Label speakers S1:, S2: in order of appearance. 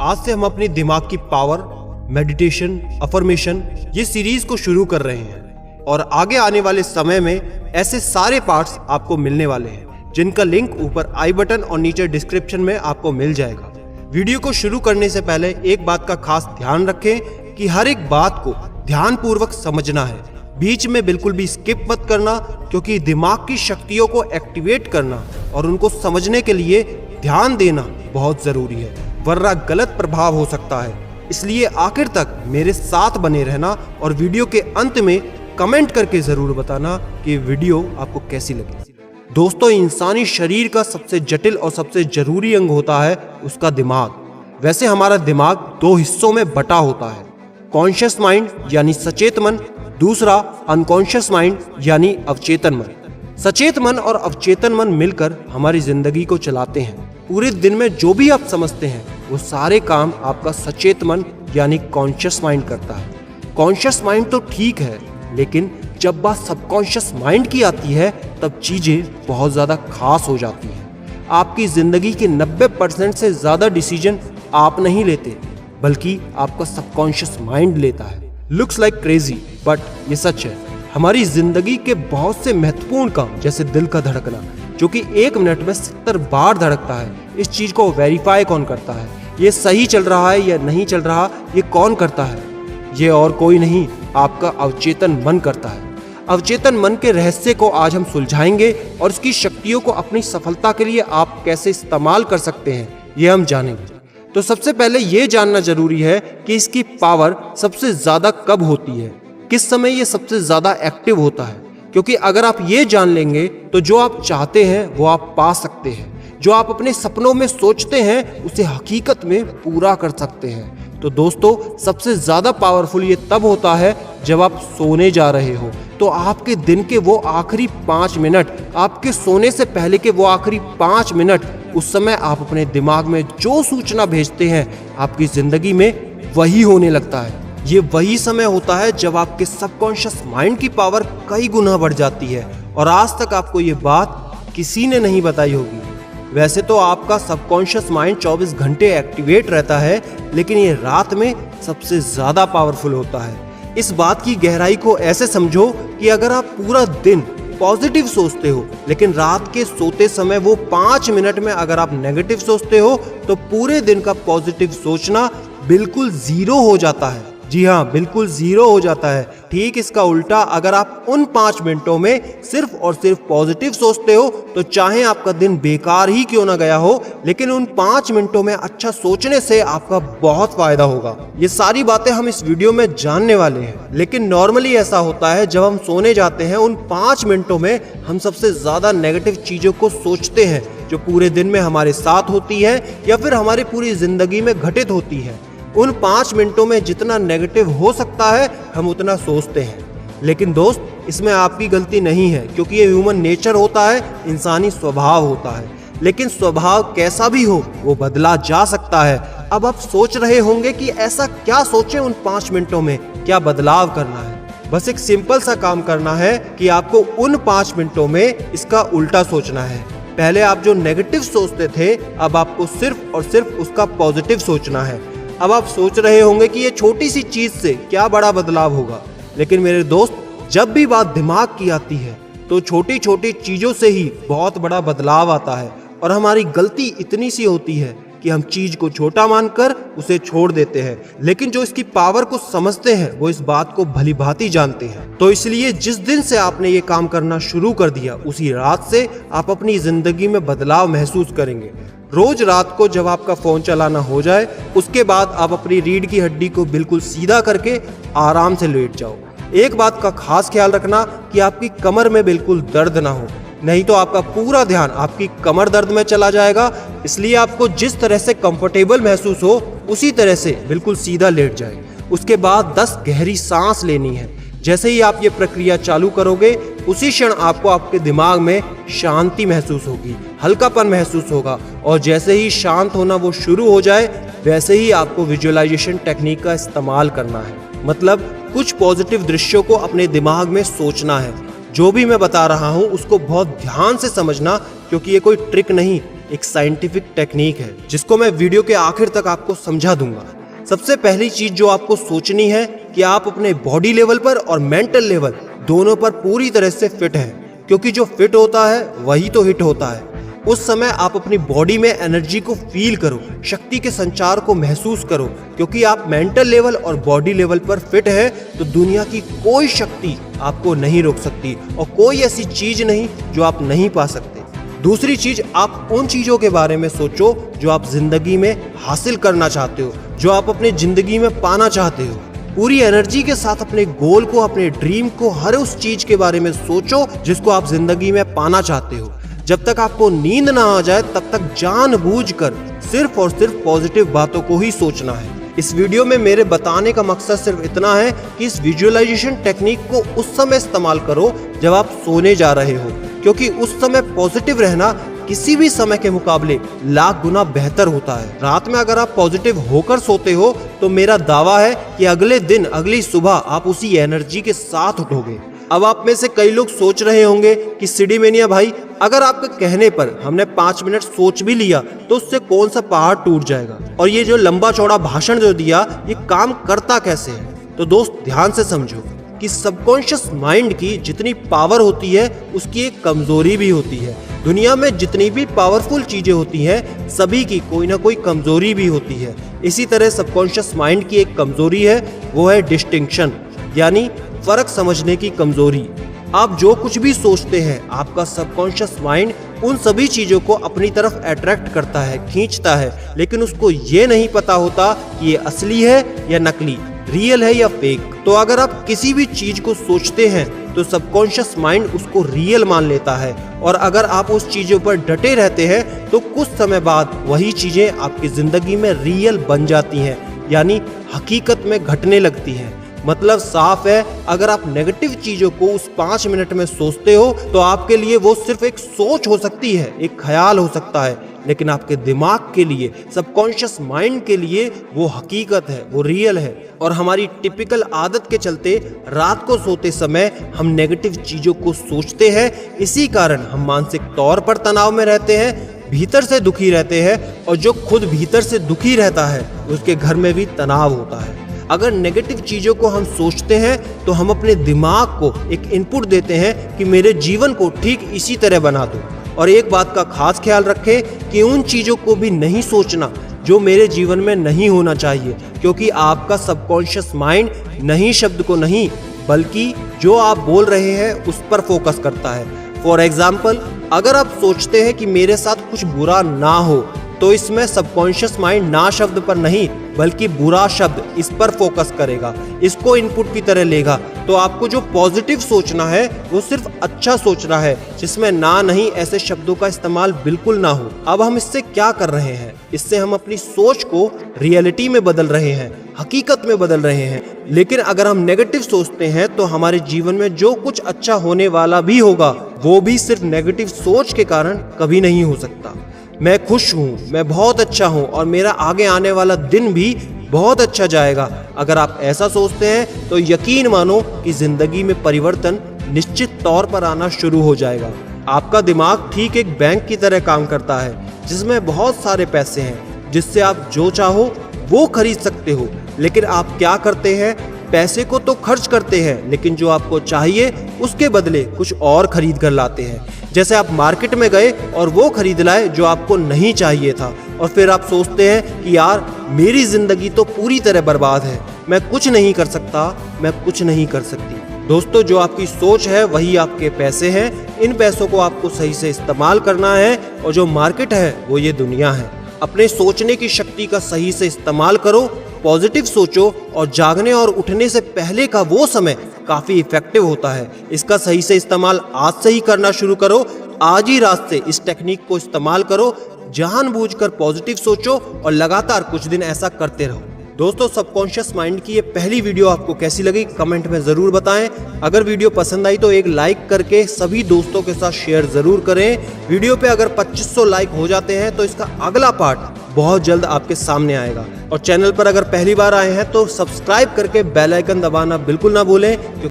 S1: आज से हम अपनी दिमाग की पावर, मेडिटेशन, अफर्मेशन ये सीरीज को शुरू कर रहे हैं और आगे आने वाले समय में ऐसे सारे पार्ट्स आपको मिलने वाले हैं जिनका लिंक ऊपर आई बटन और नीचे डिस्क्रिप्शन में आपको मिल जाएगा। वीडियो को शुरू करने से पहले एक बात का खास ध्यान रखें कि हर एक बात को ध्यानपूर्वक समझना है, बीच में बिल्कुल भी स्किप मत करना, क्योंकि दिमाग की शक्तियों को एक्टिवेट करना और उनको समझने के लिए ध्यान देना बहुत जरूरी है, वरना गलत प्रभाव हो सकता है। इसलिए आखिर तक मेरे साथ बने रहना और वीडियो के अंत में कमेंट करके जरूर बताना कि वीडियो आपको कैसी लगी। दोस्तों, इंसानी शरीर का सबसे जटिल और सबसे जरूरी अंग होता है उसका दिमाग। वैसे हमारा दिमाग दो हिस्सों में बटा होता है, कॉन्शियस माइंड यानी सचेत मन, दूसरा अनकॉन्शियस माइंड यानी अवचेतन मन। सचेत मन और अवचेतन मन मिलकर हमारी जिंदगी को चलाते हैं। पूरे दिन में जो भी आप समझते हैं वो सारे काम आपका सचेत मन यानी कॉन्शियस माइंड करता है। कॉन्शियस माइंड तो ठीक है, लेकिन जब बात सबकॉन्शियस माइंड की आती है तब चीजें बहुत ज्यादा खास हो जाती हैं। आपकी जिंदगी के 90% से ज्यादा डिसीजन आप नहीं लेते, बल्कि आपका सबकॉन्शियस माइंड लेता है। लुक्स लाइक क्रेजी, बट ये सच है। हमारी जिंदगी के बहुत से महत्वपूर्ण काम, जैसे दिल का धड़कना जो कि 1 मिनट में 70 बार धड़कता है, इस चीज को वेरीफाई कौन करता है, ये सही चल रहा है या नहीं चल रहा, ये कौन करता है? ये और कोई नहीं, आपका अवचेतन मन करता है। अवचेतन मन के रहस्य को आज हम सुलझाएंगे और इसकी शक्तियों को अपनी सफलता के लिए आप कैसे इस्तेमाल कर सकते हैं ये हम जानेंगे। तो सबसे पहले ये जानना जरूरी है कि इसकी पावर सबसे ज्यादा कब होती है, किस समय ये सबसे ज्यादा एक्टिव होता है, क्योंकि अगर आप ये जान लेंगे तो जो आप चाहते हैं वो आप पा सकते हैं। जो आप अपने सपनों में सोचते हैं उसे हकीकत में पूरा कर सकते हैं। तो दोस्तों, सबसे ज्यादा पावरफुल ये तब होता है जब आप सोने जा रहे हो। तो आपके दिन के वो आखिरी 5 मिनट, आपके सोने से पहले के वो आखिरी 5 मिनट, उस समय आप अपने दिमाग में जो सूचना भेजते हैं आपकी जिंदगी में वही होने लगता है। ये वही समय होता है जब आपके सबकॉन्शियस माइंड की पावर कई गुना बढ़ जाती है और आज तक आपको ये बात किसी ने नहीं बताई होगी। वैसे तो आपका सबकॉन्शियस माइंड 24 घंटे एक्टिवेट रहता है, लेकिन ये रात में सबसे ज्यादा पावरफुल होता है। इस बात की गहराई को ऐसे समझो कि अगर आप पूरा दिन पॉजिटिव सोचते हो, लेकिन रात के सोते समय वो 5 मिनट में अगर आप नेगेटिव सोचते हो, तो पूरे दिन का पॉजिटिव सोचना बिल्कुल 0 हो जाता है। जी हाँ, बिल्कुल 0 हो जाता है। ठीक इसका उल्टा, अगर आप उन 5 मिनटों में सिर्फ और सिर्फ पॉजिटिव सोचते हो, तो चाहे आपका दिन बेकार ही क्यों ना गया हो, लेकिन उन 5 मिनटों में अच्छा सोचने से आपका बहुत फायदा होगा। ये सारी बातें हम इस वीडियो में जानने वाले हैं। लेकिन नॉर्मली ऐसा होता है, जब हम सोने जाते हैं उन 5 मिनटों में हम सबसे ज्यादा नेगेटिव चीजों को सोचते हैं जो पूरे दिन में हमारे साथ होती है या फिर हमारी पूरी जिंदगी में घटित होती है। उन 5 मिनटों में जितना नेगेटिव हो सकता है हम उतना सोचते हैं। लेकिन दोस्त, इसमें आपकी गलती नहीं है, क्योंकि ये ह्यूमन नेचर होता है, इंसानी स्वभाव होता है। लेकिन स्वभाव कैसा भी हो वो बदला जा सकता है। अब आप सोच रहे होंगे कि ऐसा क्या सोचें उन 5 मिनटों में, क्या बदलाव करना है? बस एक सिंपल सा काम करना है कि आपको उन 5 मिनटों में इसका उल्टा सोचना है। पहले आप जो नेगेटिव सोचते थे, अब आपको सिर्फ और सिर्फ उसका पॉजिटिव सोचना है। अब आप सोच रहे होंगे कि ये छोटी सी चीज से क्या बड़ा बदलाव होगा, लेकिन मेरे दोस्त, जब भी बात दिमाग की आती है तो छोटी छोटी चीजों से ही बहुत बड़ा बदलाव आता है। और हमारी गलती इतनी सी होती है कि हम चीज को छोटा मानकर उसे छोड़ देते हैं, लेकिन जो इसकी पावर को समझते हैं वो इस बात को भली भांति जानते हैं। तो इसलिए जिस दिन से आपने ये काम करना शुरू कर दिया, उसी रात से आप अपनी जिंदगी में बदलाव महसूस करेंगे। रोज रात को जब आपका फोन चलाना हो जाए, उसके बाद आप अपनी रीढ़ की हड्डी को बिल्कुल सीधा करके आराम से लेट जाओ। एक बात का खास ख्याल रखना कि आपकी कमर में बिल्कुल दर्द ना हो, नहीं तो आपका पूरा ध्यान आपकी कमर दर्द में चला जाएगा। इसलिए आपको जिस तरह से कंफर्टेबल महसूस हो उसी तरह से बिल्कुल सीधा लेट जाए। उसके बाद 10 गहरी सांस लेनी है। जैसे ही आप ये प्रक्रिया चालू करोगे, उसी क्षण आपको आपके दिमाग में शांति महसूस होगी, हल्कापन महसूस होगा, और जैसे ही शांत होना वो शुरू हो जाए, वैसे ही आपको विजुअलाइजेशन टेक्निक का इस्तेमाल करना है। मतलब कुछ पॉजिटिव दृश्यों को अपने दिमाग में सोचना है। जो भी मैं बता रहा हूँ उसको बहुत ध्यान से समझना, क्योंकि ये कोई ट्रिक नहीं, एक साइंटिफिक टेक्निक है जिसको मैं वीडियो के आखिर तक आपको समझा दूंगा। सबसे पहली चीज जो आपको सोचनी है कि आप अपने बॉडी लेवल पर और मेंटल लेवल दोनों पर पूरी तरह से फिट हैं, क्योंकि जो फिट होता है वही तो हिट होता है। उस समय आप अपनी बॉडी में एनर्जी को फील करो, शक्ति के संचार को महसूस करो, क्योंकि आप मेंटल लेवल और बॉडी लेवल पर फिट है तो दुनिया की कोई शक्ति आपको नहीं रोक सकती और कोई ऐसी चीज नहीं जो आप नहीं पा सकते। दूसरी चीज, आप उन चीजों के बारे में सोचो जो आप जिंदगी में हासिल करना चाहते हो, जो आप अपनी जिंदगी में पाना चाहते हो। पूरी एनर्जी के साथ अपने गोल को, अपने ड्रीम को, हर उस चीज के बारे में सोचो जिसको आप जिंदगी में पाना चाहते हो। जब तक आपको नींद ना आ जाए तब तक जानबूझकर सिर्फ और सिर्फ पॉजिटिव बातों को ही सोचना है। इस वीडियो में मेरे बताने का मकसद सिर्फ इतना है कि इस विजुअलाइजेशन टेक्निक को उस समय इस्तेमाल करो जब आप सोने जा रहे हो, क्योंकि उस समय पॉजिटिव रहना किसी भी समय के मुकाबले लाख गुना बेहतर होता है। रात में अगर आप पॉजिटिव होकर सोते हो तो मेरा दावा है कि अगले दिन, अगली सुबह आप उसी एनर्जी के साथ उठोगे। अब आप में से कई लोग सोच रहे होंगे कि सीडी मेनिया भाई, अगर आपके कहने पर हमने 5 मिनट सोच भी लिया तो उससे कौन सा पहाड़ टूट जाएगा, और ये जो लंबा चौड़ा भाषण जो दिया ये काम करता कैसे है। तो दोस्त ध्यान से समझो कि सबकॉन्शियस माइंड की जितनी पावर होती है उसकी एक कमजोरी भी होती है। दुनिया में जितनी भी पावरफुल चीजें होती हैं सभी की कोई ना कोई कमजोरी भी होती है। इसी तरह सबकॉन्शियस माइंड की एक कमजोरी है, वो है डिस्टिंक्शन, यानी फर्क समझने की कमजोरी। आप जो कुछ भी सोचते हैं आपका सबकॉन्शियस माइंड उन सभी चीजों को अपनी तरफ अट्रैक्ट करता है, खींचता है, लेकिन उसको ये नहीं पता होता कि ये असली है या नकली, रियल है या फेक। तो अगर आप किसी भी चीज को सोचते हैं तो सबकॉन्शियस माइंड उसको रियल मान लेता है, और अगर आप उस चीजों पर डटे रहते हैं तो कुछ समय बाद वही चीजें आपकी जिंदगी में रियल बन जाती हैं, यानी हकीकत में घटने लगती हैं। मतलब साफ है, अगर आप नेगेटिव चीजों को उस 5 मिनट में सोचते हो तो आपके लिए वो सिर्फ एक सोच हो सकती है, एक ख्याल हो सकता है, लेकिन आपके दिमाग के लिए, सबकॉन्शियस माइंड के लिए वो हकीकत है, वो रियल है। और हमारी टिपिकल आदत के चलते रात को सोते समय हम नेगेटिव चीजों को सोचते हैं। इसी कारण हम मानसिक तौर पर तनाव में रहते हैं, भीतर से दुखी रहते हैं, और जो खुद भीतर से दुखी रहता है उसके घर में भी तनाव होता है। अगर नेगेटिव चीजों को हम सोचते हैं तो हम अपने दिमाग को एक इनपुट देते हैं कि मेरे जीवन को ठीक इसी तरह बना दो। और एक बात का खास ख्याल रखें कि उन चीजों को भी नहीं सोचना जो मेरे जीवन में नहीं होना चाहिए, क्योंकि आपका सबकॉन्शियस माइंड नहीं शब्द को नहीं बल्कि जो आप बोल रहे हैं उस पर फोकस करता है। फॉर एग्जाम्पल, अगर आप सोचते हैं कि मेरे साथ कुछ बुरा ना हो तो इसमें सबकॉन्शियस माइंड ना शब्द पर नहीं बल्कि बुरा शब्द इस पर फोकस करेगा, इसको इनपुट की तरह लेगा। तो आपको जो पॉजिटिव सोचना है वो सिर्फ अच्छा सोचना है, जिसमें ना नहीं ऐसे शब्दों का इस्तेमाल बिल्कुल ना हो। अब हम इससे क्या कर रहे हैं? इससे हम अपनी सोच को रियलिटी में बदल रहे हैं, हकीकत में बदल रहे हैं। लेकिन अगर हम नेगेटिव सोचते हैं तो हमारे जीवन में जो कुछ अच्छा होने वाला भी होगा वो भी सिर्फ नेगेटिव सोच के कारण कभी नहीं हो सकता। मैं खुश हूँ, मैं बहुत अच्छा हूँ और मेरा आगे आने वाला दिन भी बहुत अच्छा जाएगा। अगर आप ऐसा सोचते हैं तो यकीन मानो कि जिंदगी में परिवर्तन निश्चित तौर पर आना शुरू हो जाएगा। आपका दिमाग ठीक एक बैंक की तरह काम करता है जिसमें बहुत सारे पैसे हैं, जिससे आप जो चाहो वो खरीद सकते हो। लेकिन आप क्या करते हैं? पैसे को तो खर्च करते हैं, लेकिन जो आपको चाहिए उसके बदले कुछ और खरीद कर लाते हैं। जैसे आप मार्केट में गए और वो खरीद लाए जो आपको नहीं चाहिए था, और फिर आप सोचते हैं कि यार मेरी जिंदगी तो पूरी तरह बर्बाद है, मैं कुछ नहीं कर सकता, मैं कुछ नहीं कर सकती। दोस्तों, जो आपकी सोच है वही आपके पैसे हैं। इन पैसों को आपको सही से इस्तेमाल करना है, और जो मार्केट है वो ये दुनिया है। अपने सोचने की शक्ति का सही से इस्तेमाल करो, पॉजिटिव सोचो, और जागने और उठने से पहले का वो समय काफी इफेक्टिव होता है। इसका सही से इस्तेमाल आज से ही करना शुरू करो। आज ही रात से इस टेक्निक को इस्तेमाल करो, जानबूझकर पॉजिटिव सोचो और लगातार कुछ दिन ऐसा करते रहो। दोस्तों, सबकॉन्शियस माइंड की ये पहली वीडियो आपको कैसी लगी कमेंट में ज़रूर बताएं। अगर वीडियो पसंद आई तो एक लाइक करके सभी दोस्तों के साथ शेयर ज़रूर करें। वीडियो पे अगर 2500 लाइक हो जाते हैं तो इसका अगला पार्ट बहुत जल्द आपके सामने आएगा। और चैनल पर अगर पहली बार आए हैं तो सब्सक्राइब करके बेल आइकन दबाना बिल्कुल ना भूलें।